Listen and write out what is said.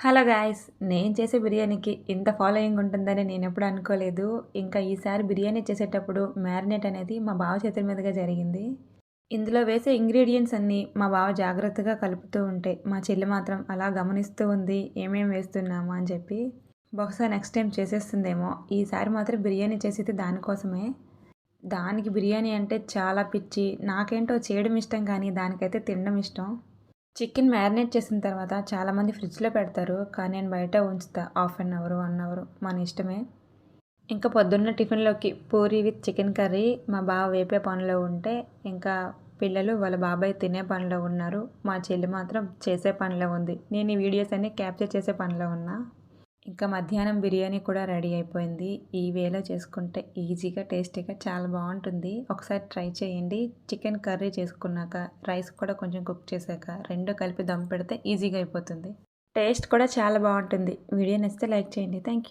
Hello guys! నేను చేసే బిర్యానీకి ఇంత ఫాలోయింగ్ ఉంటుందని నేనెప్పుడు అనుకోలేదు. ఇంకా ఈసారి బిర్యానీ చేసేటప్పుడు మ్యారినేట్ అనేది మా బావ చేతుల మీదుగా జరిగింది. ఇందులో వేసే ఇంగ్రీడియెంట్స్ అన్నీ మా బావ జాగ్రత్తగా కలుపుతూ ఉంటే, మా చెల్లి మాత్రం అలా గమనిస్తూ ఉంది. ఏమేం వేస్తున్నాము అని చెప్పి. బహుశా నెక్స్ట్ టైమ్ చేసేస్తుందేమో! ఈసారి మాత్రం బిర్యానీ చేసేది దానికోసమే. దానికి బిర్యానీ అంటే చాలా పిచ్చి. నాకేంటో చేయడం ఇష్టం కానీ, దానికైతే తినడం ఇష్టం. చికెన్ మ్యారినేట్ చేసిన తర్వాత చాలామంది ఫ్రిడ్జ్‌లో పెడతారు. కానీ నేను బయట ఉంచుతా. హాఫ్ అన్ అవర్, 1 అవర్ మన ఇష్టమే. ఇంకా పొద్దున్న టిఫిన్‌లోకి పూరి విత్ చికెన్ కర్రీ మా బావ వేపే పనిలో ఉంటే, ఇంకా పిల్లలు వాళ్ళ బాబాయ్ తినే పనిలో ఉన్నారు. మా చెల్లి మాత్రం చేసే పనిలో ఉంది. నేను ఈ వీడియోస్ అన్నీ క్యాప్చర్ చేసే పనిలో ఉన్నా. ఇంకా మధ్యాహ్నం బిర్యానీ కూడా రెడీ అయిపోయింది. ఈ వేలో చేసుకుంటే ఈజీగా, టేస్టీగా చాలా బావుంటుంది. ఒకసారి ట్రై చేయండి. చికెన్ కర్రీ చేసుకున్నాక, రైస్ కూడా కొంచెం కుక్ చేశాక 2 కలిపి దమ్ పెడితే ఈజీగా అయిపోతుంది. టేస్ట్ కూడా చాలా బావుంటుంది. వీడియో నచ్చితే లైక్ చేయండి. Thank you.